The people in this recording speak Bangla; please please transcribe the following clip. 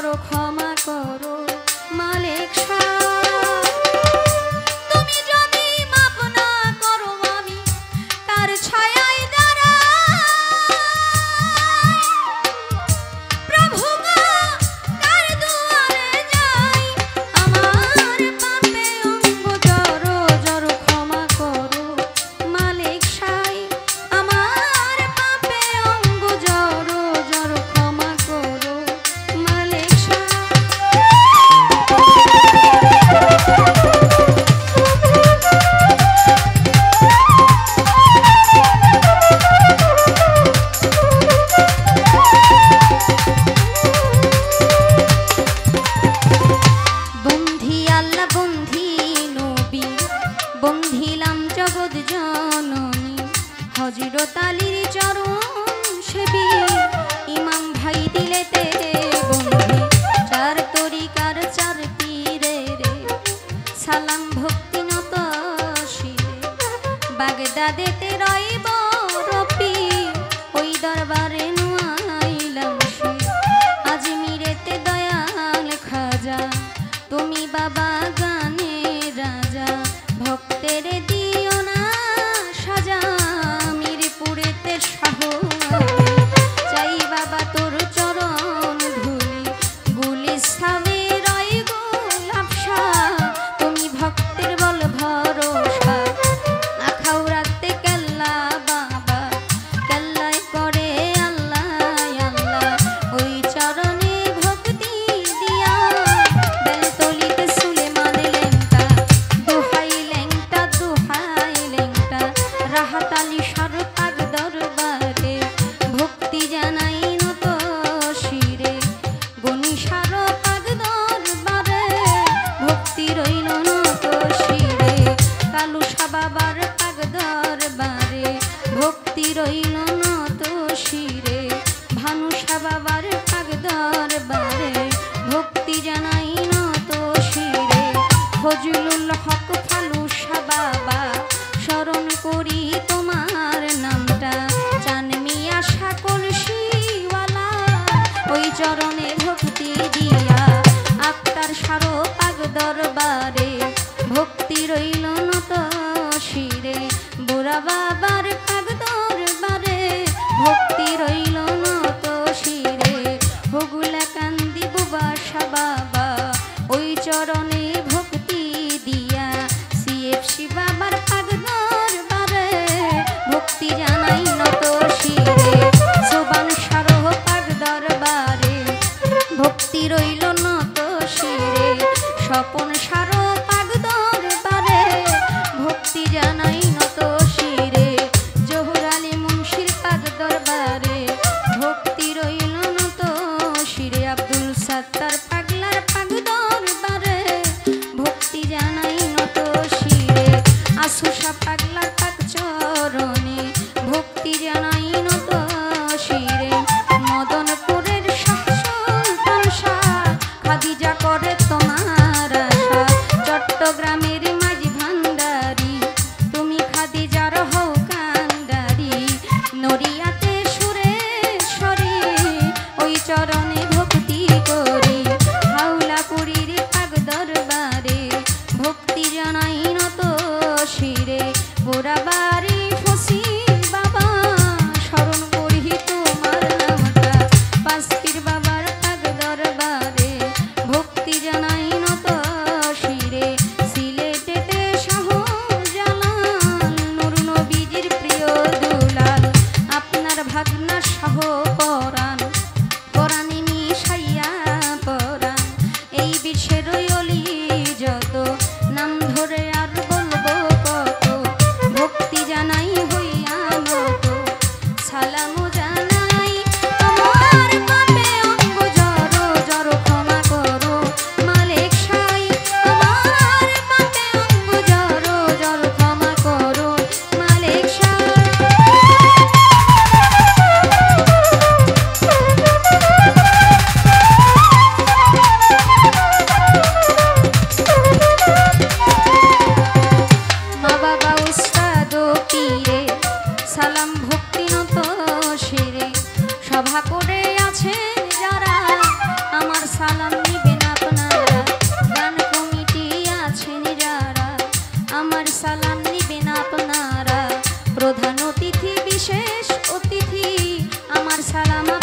করো ক্ষমা করো মালিক বন্ধিলাম জগৎ জননী হযরত আলীর চরণ সেবী ইমাম ভাই দিলেতে বন্ধি চার তরিকার চার পীরে রে সালাম ভক্তি নত শিরে বাগদাদেতে রইব রপি ওই দরবারে নুয়াইলাম শির আজমিরেতে দয়াল খাজা তুমি বাবা গানে রাজা ভক্তের দিও না সাজা মিরপুরেতে শাহ চাই বাবা তোর চরণ ধুলি গুলিস্তানে রই গোলাপশা তুমি ভক্তের বল ভরসা আখাউরাতে কেল্লা বাবা কেল্লায় করে আল্লাহ আল্লাহ ওই চরণে ভক্তি দিয়া বেলতলিতে সুলেমান লেংটা দোহাই লেংটা রাহাত আলী সার পাক দরবারে ভক্তি জানাই নত শিরে গনি সার পাক দরবারে ভক্তি রইল নত শিরে কালুসা বাবার পাক দরবারে ভক্তি রইল নত শিরে ভানুসা বাবার পাক দরবারে ভক্তি জানাই নত শিরে ফজলুল হক ফালুসা বাবা স্মরণ করি তোমার নামটা চান মিয়া সকল শিওয়ালা ওই চরণে ভক্তি দিয়া আক্তার সারো পাক দরবারে ভক্তি রইল নত শিরে বুড়া বাবার পাক দরবারে ভক্তি রইল নত শিরে হুগুলা কান্দি বুবাসা বাবা ওই চরণে ভক্তি দিয়া সিএফসি বাবার পাক দরবারে ভক্তি জানাই নত শিরে সোবান সারহ পাক দরবারে ভক্তি রইল নত শিরে স্বপন সারহ পাক দরবারে ভক্তি জানাই নত শিরে জহুর আলী মুন্সির পাক দরবারে ভক্তি রইল নত শিরে আব্দুল সাত্তার পাগলার পাক দরবারে ভক্তি জানাই নত শিরে আসুসা পাগলার পাক চরণে ভক্তি জানাই নত শিরে মদনপুরের শাহ সুলতান শাহ খাদিজা করে তোমার আশা চট্টগ্রামের মাঝি ভান্ডারি তুমি খাদিজার হও কান্ডারি নড়িয়াতে সুরেশ্বরী ওই চরণে ভক্তি করি হাওলাপুরীর পাক দরবারে ভক্তি জানাই নত শিরে পোড়াবাড়ি ফসি বাবা স্মরণ করি তোমার নামটা পাঁচপীর বাবার পাক দরবারে ভক্তি জানাই নত শিরে সিলেটেতে শাহ জালাল নূর নবীজির প্রিয় দুলাল আপনার ভাগনা শাহ পরাণ পরাণে মিশাইয়া পরাণ এই বিশ্বের অলি যত নাম ধরে আর বলবো কত ভক্তি জানাই হইয়া নত সালাম জানাই তোমার পাপে অঙ্গ জড়ো জড়ো ক্ষমা করো মালিক সাই তোমার পাপে অঙ্গ জড়ো জড়ো ক্ষমা করো মালিক সাই মা বাবা উস্তাদ ও পীরে সালাম ভক্তি নত শিরে সভা করে আছে যারা আমার সালাম সালাম